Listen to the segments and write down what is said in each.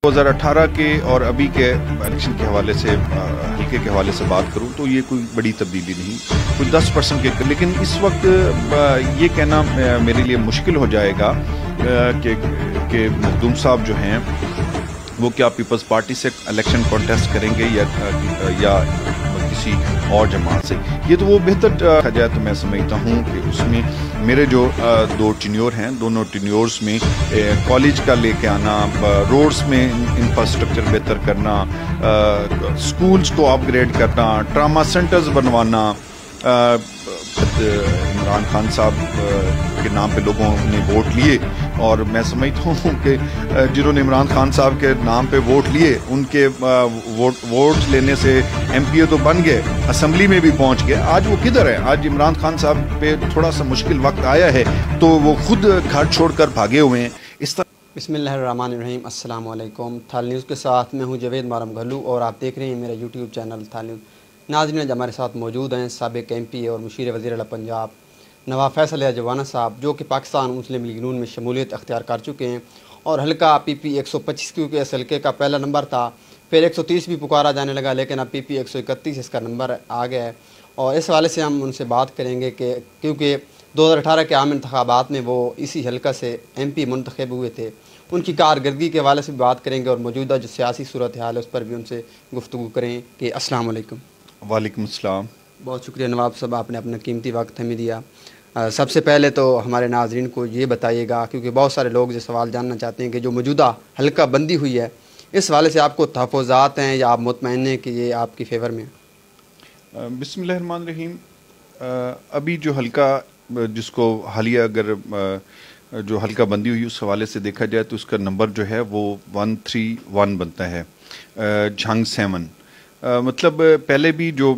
2018 کے اور ابھی کے الیکشن کے حوالے سے حلقے کے حوالے سے بات کروں تو یہ کوئی بڑی تبدیلی نہیں، کوئی 10% کے، لیکن اس وقت یہ کہنا میرے لیے مشکل ہو جائے گا کہ مخدوم صاحب جو ہیں وہ کیا پیپلز پارٹی سے الیکشن کانٹیسٹ کریں گے یا کسی اور جماعت سے۔ یہ تو وہ بہتر کہا جائے تو میں سمجھتا ہوں کہ اس میں میرے جو دو ٹینیور ہیں، دونوں ٹینیورز میں کالج کا لے کے آنا، روڈز میں انفراسٹرکچر بہتر کرنا، سکولز کو اپ گریڈ کرنا، ٹراما سینٹرز بنوانا، عمران خان صاحب کے نام پہ لوگوں نے ووٹ لیے، اور میں سمجھتا ہوں کہ جنہوں نے عمران خان صاحب کے نام پہ ووٹ لیے ان کے ووٹ لینے سے ایم پی اے تو بن گئے، اسمبلی میں بھی پہنچ گئے۔ آج وہ کدھر ہے؟ آج عمران خان صاحب پہ تھوڑا سا مشکل وقت آیا ہے تو وہ خود گھر چھوڑ کر بھاگے ہوئے ہیں۔ اس طرح بسم اللہ الرحمن الرحیم۔ السلام علیکم۔ تھال نیوز کے ساتھ میں ہوں جاوید مارم گھلو اور آپ دیکھ رہے ہیں میرا یوٹیوب چینل تھال نیوز۔ ناظرین جو ہمارے ساتھ موجود ہیں سابق ایم پی اے اور مشیر وزیر اعلیٰ پنجاب نواب فیصل جوانہ صاحب، جو کہ پاکستان مسلم لیگ نون میں شمولیت اختیار کر چکے ہیں، اور حلقہ پی پی 125 کیونکہ اس حلقے کا پہلا نمبر تھا، پھر 130 بھی پکارا جانے لگا، لیکن اب پی پی 131 اس کا نمبر آ گیا ہے، اور اس حوالے سے ہم ان سے بات کریں گے کہ کیونکہ 2018 کے عام انتخابات میں وہ اسی حلقہ سے ایم پی منتخب ہوئے تھے، ان کی کارکردگی کے حوالے سے بھی بات کریں گے، اور موجودہ جو سیاسی صورتحال ہے اس پر بھی ان سے گفتگو کریں کہ السلام علیکم۔ وعلیکم السلام۔ بہت شکریہ نواب صاحب، آپ نے اپنا قیمتی وقت ہمیں دیا۔ سب سے پہلے تو ہمارے ناظرین کو یہ بتائیے گا، کیونکہ بہت سارے لوگ یہ سوال جاننا چاہتے ہیں کہ جو موجودہ حلقہ بندی ہوئی ہے اس حوالے سے آپ کو تحفظات ہیں یا آپ مطمئن ہیں کہ یہ آپ کی فیور میں ہے؟ بسم اللہ الرحمن الرحیم۔ ابھی جو حلقہ جس کو حالیہ اگر جو حلقہ بندی ہوئی اس حوالے سے دیکھا جائے تو اس کا نمبر جو ہے وہ 131 بنتا ہے، جھنگ 7۔ مطلب پہلے بھی جو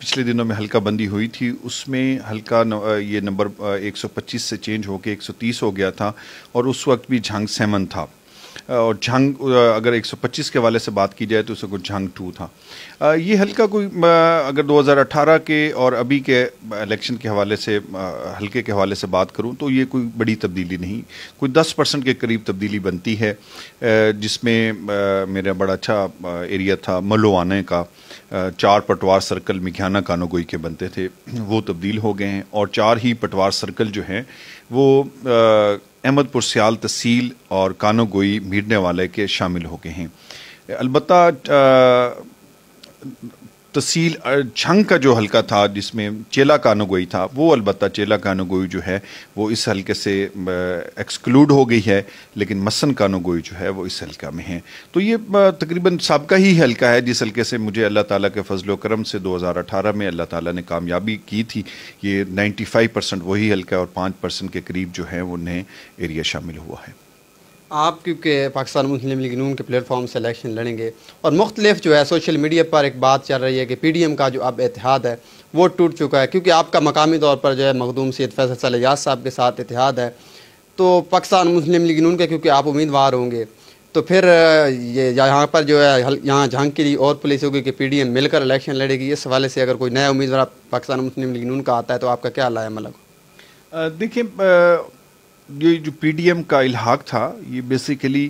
پچھلے دنوں میں حلقہ بندی ہوئی تھی اس میں حلقہ یہ نمبر 125 سے چینج ہو کے 130 ہو گیا تھا، اور اس وقت بھی جھنگ 7 تھا، اور جھنگ اگر 125 کے حوالے سے بات کی جائے تو اس کو جھنگ 2 تھا۔ یہ حلقہ کوئی اگر 2018 کے اور ابھی کے الیکشن کے حوالے سے حلقے کے حوالے سے بات کروں تو یہ کوئی بڑی تبدیلی نہیں، کوئی 10% کے قریب تبدیلی بنتی ہے، جس میں میرا بڑا اچھا ایریا تھا ملوانے کا، 4 پٹوار سرکل میگھیانہ کانوگوئی کے بنتے تھے، وہ تبدیل ہو گئے ہیں، اور 4 ہی پٹوار سرکل جو ہیں وہ احمد پور سیال تحصیل اور کانوگوئی میرنے والے کے شامل ہو گئے ہیں۔ البتہ تحصیل جھنگ کا جو حلقہ تھا جس میں چیلا کانوگوئی تھا، وہ البتہ چیلا کانوگوئی جو ہے وہ اس حلقے سے ایکسکلوڈ ہو گئی ہے، لیکن مسن کانوگوئی جو ہے وہ اس حلقہ میں ہے۔ تو یہ تقریباً سابقہ ہی حلقہ ہے جس حلقے سے مجھے اللہ تعالیٰ کے فضل و کرم سے 2018 میں اللہ تعالیٰ نے کامیابی کی تھی۔ یہ 95% وہی حلقہ ہے، اور 5% کے قریب جو ہے وہ نئے ایریا شامل ہوا ہے۔ آپ کیونکہ پاکستان مسلم لیگ نون کے پلیٹ فارم سے الیکشن لڑیں گے، اور مختلف جو ہے سوشل میڈیا پر ایک بات چل رہی ہے کہ پی ڈی ایم کا جو اب اتحاد ہے وہ ٹوٹ چکا ہے، کیونکہ آپ کا مقامی طور پر جو ہے مخدوم سید فیصل صالحیات صاحب کے ساتھ اتحاد ہے، تو پاکستان مسلم لیگ نون کے کیونکہ آپ امیدوار ہوں گے، تو پھر یہ یہاں پر جو ہے یہاں جھنگ کے لیے اور پولیس ہوگی کہ پی ڈی ایم مل کر الیکشن لڑے گی۔ اس حوالے سے اگر کوئی نیا امیدوار پاکستان مسلم لیگ نون کا آتا ہے تو آپ کا کیا رائے عمل ہے؟ دیکھیں، یہ جو پی ڈی ایم کا الحاق تھا یہ بیسیکلی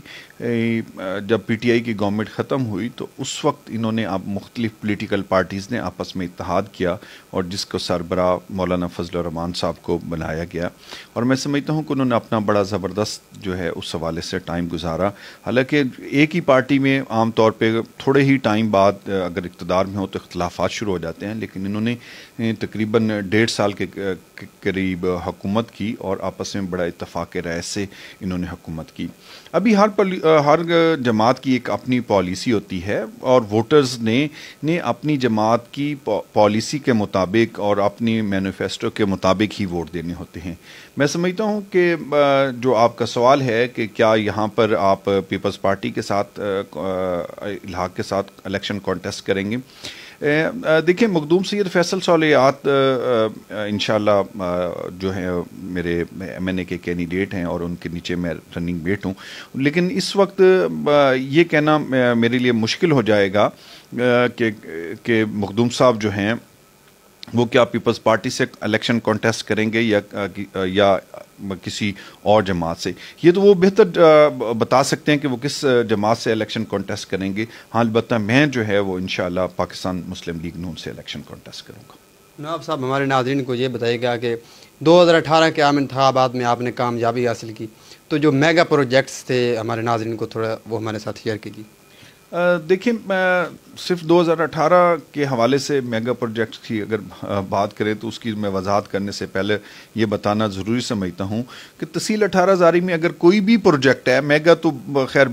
جب پی ٹی آئی کی گورنمنٹ ختم ہوئی تو اس وقت انہوں نے مختلف پولیٹیکل پارٹیز نے آپس میں اتحاد کیا، اور جس کو سربراہ مولانا فضل الرحمان صاحب کو بنایا گیا، اور میں سمجھتا ہوں کہ انہوں نے اپنا بڑا زبردست جو ہے اس حوالے سے ٹائم گزارا۔ حالانکہ ایک ہی پارٹی میں عام طور پہ تھوڑے ہی ٹائم بعد اگر اقتدار میں ہو تو اختلافات شروع ہو جاتے ہیں، لیکن انہوں نے تقریباً 1.5 سال کے قریب حکومت کی، اور آپس میں بڑا اتفاق رائے سے انہوں نے حکومت کی۔ ابھی ہر جماعت کی ایک اپنی پالیسی ہوتی ہے، اور ووٹرز نے اپنی جماعت کی پالیسی کے مطابق اور اپنی مینیفیسٹو کے مطابق ہی ووٹ دینے ہوتے ہیں۔ میں سمجھتا ہوں کہ جو آپ کا سوال ہے کہ کیا یہاں پر آپ پیپلز پارٹی کے ساتھ الحاق کے ساتھ الیکشن کانٹیسٹ کریں گے، دیکھیں مخدوم سید فیصل صالحیات انشاءاللہ جو ہیں میرے ایم این اے کے کینڈیڈیٹ ہیں، اور ان کے نیچے میں رننگ میٹ ہوں، لیکن اس وقت یہ کہنا میرے لیے مشکل ہو جائے گا کہ مخدوم صاحب جو ہیں وہ کیا پیپلز پارٹی سے الیکشن کانٹیسٹ کریں گے یا کسی اور جماعت سے، یہ تو وہ بہتر بتا سکتے ہیں کہ وہ کس جماعت سے الیکشن کانٹیسٹ کریں گے. ہاں البتہ میں جو ہے وہ انشاءاللہ پاکستان مسلم لیگ نون سے الیکشن کانٹیسٹ کروں گا. نواب صاحب ہمارے ناظرین کو یہ بتائیے گا کہ 2018 کے عام انتخابات میں آپ نے کامیابی حاصل کی، تو جو میگا پروجیکٹس تھے ہمارے ناظرین کو تھوڑا وہ ہمارے ساتھ شیئر کیجیے. دیکھیں صرف 2018 کے حوالے سے میگا پروجیکٹس کی اگر بات کریں تو اس کی میں وضاحت کرنے سے پہلے یہ بتانا ضروری سمجھتا ہوں کہ تحصیل 18 زاری میں اگر کوئی بھی پروجیکٹ ہے، میگا تو خیر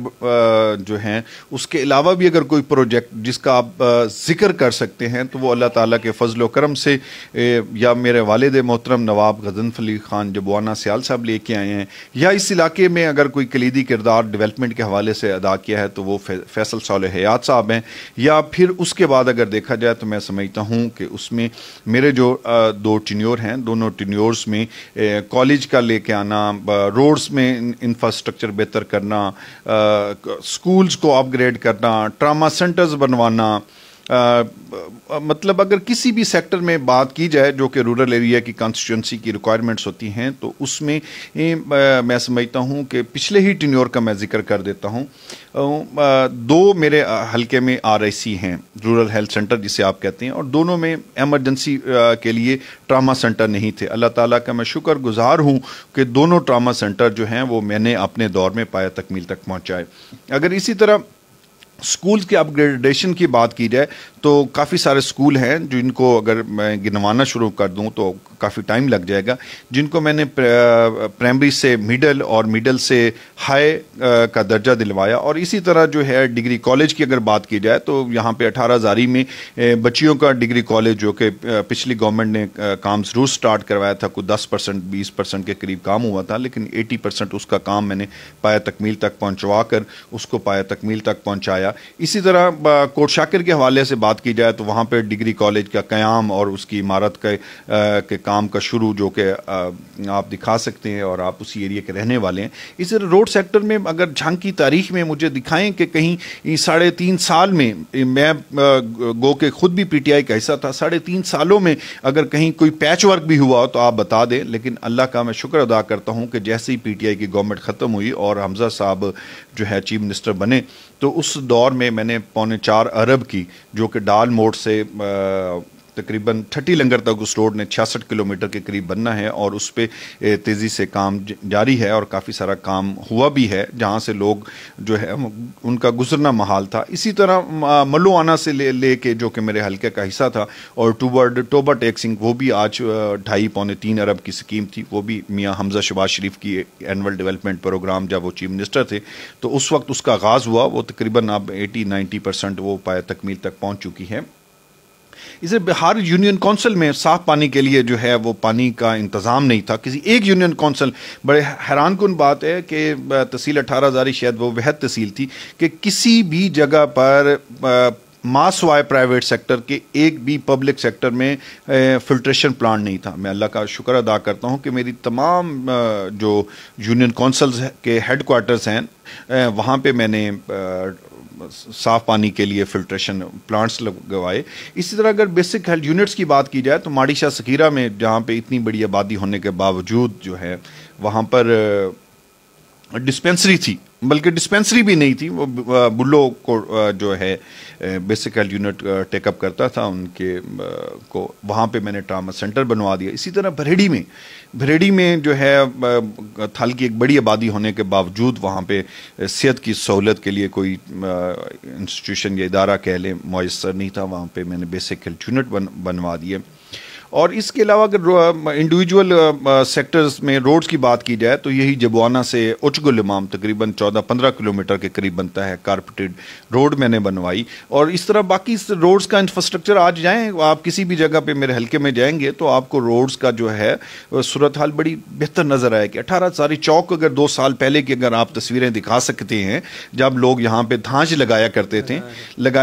جو ہیں، اس کے علاوہ بھی اگر کوئی پروجیکٹ جس کا آپ ذکر کر سکتے ہیں تو وہ اللہ تعالیٰ کے فضل و کرم سے یا میرے والد محترم نواب غضنفر خان جبوانہ سیال صاحب لے کے آئے ہیں، یا اس علاقے میں اگر کوئی کلیدی کردار ڈیولپمنٹ کے حوالے سے ادا کیا ہے تو وہ فیصل صالح حیات صاحب ہیں. یا پھر اس کے بعد اگر دیکھا جائے تو میں سمجھتا ہوں کہ اس میں میرے جو 2 ٹینیور ہیں، دونوں ٹینیورز میں کالج کا لے کے آنا، روڈز میں انفراسٹرکچر بہتر کرنا، سکولز کو اپ گریڈ کرنا، ٹراما سینٹرز بنوانا، مطلب اگر کسی بھی سیکٹر میں بات کی جائے جو کہ رورل ایریا کی کانسٹیچوئنسی کی ریکوائرمنٹس ہوتی ہیں تو اس میں میں سمجھتا ہوں کہ پچھلے ہی ٹینیور کا میں ذکر کر دیتا ہوں. 2 میرے حلقے میں RIC ہیں، رورل ہیلتھ سینٹر جسے آپ کہتے ہیں، اور دونوں میں ایمرجنسی کے لیے ٹراما سینٹر نہیں تھے. اللہ تعالیٰ کا میں شکر گزار ہوں کہ دونوں ٹراما سینٹر جو ہیں وہ میں نے اپنے دور میں پایہ تکمیل تک پہنچائے. اگر اسی طرح سکولز کی اپ گریڈیشن کی بات کی جائے تو کافی سارے سکول ہیں جن کو اگر میں گنوانا شروع کر دوں تو کافی ٹائم لگ جائے گا، جن کو میں نے پرائمری سے میڈل اور میڈل سے ہائی کا درجہ دلوایا. اور اسی طرح جو ہے ڈگری کالج کی اگر بات کی جائے تو یہاں پہ 18 زاری میں بچیوں کا ڈگری کالج جو کہ پچھلی گورنمنٹ نے کام ضرور سٹارٹ کروایا تھا، کوئی 10% 20% کے قریب کام ہوا تھا، لیکن 80% اس کا کام میں نے پایہ تکمیل تک پہنچوا کر اس کو پایہ تکمیل تک پہنچایا. اسی طرح کوٹ شاکر کے حوالے سے بات کی جائے تو وہاں پہ ڈگری کالج کا قیام اور اس کی عمارت کے کام کا شروع جو کہ آپ دکھا سکتے ہیں اور آپ اسی ایریا کے رہنے والے ہیں. اس طرح روڈ سیکٹر میں اگر جھنگ کی تاریخ میں مجھے دکھائیں کہ کہیں 3.5 سال میں، میں گو کہ خود بھی PTI کا حصہ تھا، 3.5 سالوں میں اگر کہیں کوئی پیچ ورک بھی ہوا تو آپ بتا دیں. لیکن اللہ کا میں شکر ادا کرتا ہوں کہ جیسے ہی PTI کی گورنمنٹ ختم ہوئی اور حمزہ صاحب جو ہے چیف منسٹر بنے تو اس دور میں میں نے 4.25 ارب کی، جو کہ ڈال موڑ سے تقریباً 30 لنگر تک اس روڈ نے 66 کلومیٹر کے قریب بننا ہے، اور اس پہ تیزی سے کام جاری ہے اور کافی سارا کام ہوا بھی ہے جہاں سے لوگ جو ہے ان کا گزرنا محال تھا. اسی طرح ملو آنا سے لے کے جو کہ میرے حلقے کا حصہ تھا، اور ٹوبا ٹیکسنگ، وہ بھی آج 2.5-3 ارب کی سکیم تھی، وہ بھی میاں حمزہ شہباز شریف کی اینول ڈیولپمنٹ پروگرام جب وہ چیف منسٹر تھے تو اس وقت اس کا آغاز ہوا. وہ تقریباً اب 80-90% وہ پایہ تکمیل تک پہنچ چکی ہے. اسے بہار یونین کونسل میں صاف پانی کے لیے جو ہے وہ پانی کا انتظام نہیں تھا کسی ایک یونین کونسل. بڑے حیران کن بات ہے کہ تحصیل 18 زاری شاید وہ وحد تحصیل تھی کہ کسی بھی جگہ پر ماس وائے پرائیویٹ سیکٹر کے ایک بھی پبلک سیکٹر میں فلٹریشن پلانٹ نہیں تھا. میں اللہ کا شکر ادا کرتا ہوں کہ میری تمام جو یونین کونسلز کے ہیڈ کوارٹرز ہیں وہاں پہ میں نے صاف پانی کے لیے فلٹریشن پلانٹس لگوائے. اسی طرح اگر بیسک ہیلتھ یونٹس کی بات کی جائے تو ماڑی شاہ سکیرہ میں جہاں پہ اتنی بڑی آبادی ہونے کے باوجود جو ہے وہاں پر ڈسپینسری تھی، بلکہ ڈسپینسری بھی نہیں تھی، وہ بلو کو جو ہے بیسک ہیلتھ یونٹ ٹیک اپ کرتا تھا ان کے کو، وہاں پہ میں نے ٹراما سینٹر بنوا دیا. اسی طرح بھریڑی میں جو ہے تھل کی ایک بڑی آبادی ہونے کے باوجود وہاں پہ صحت کی سہولت کے لیے کوئی انسٹیٹیوشن یا ادارہ کہہ لیں میسر نہیں تھا، وہاں پہ میں نے بیسک ہیلتھ یونٹ بنوا دیے. اور اس کے علاوہ اگر انڈیویجول سیکٹرز میں روڈز کی بات کی جائے تو یہی جبوانہ سے اچگل امام تقریباً 14-15 کلومیٹر کے قریب بنتا ہے، کارپیٹڈ روڈ میں نے بنوائی. اور اس طرح باقی روڈز کا انفراسٹرکچر آج جائیں آپ کسی بھی جگہ پہ میرے حلقے میں جائیں گے تو آپ کو روڈز کا جو ہے صورتحال بڑی بہتر نظر آئے گی. 18 زاری چوک اگر 2 سال پہلے کی اگر آپ تصویریں دکھا سکتے ہیں جب لوگ یہاں پہ دھانچ لگایا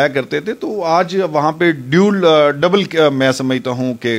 کرتے تھے تو آج وہاں پہ ڈبل میں سمجھتا ہوں کہ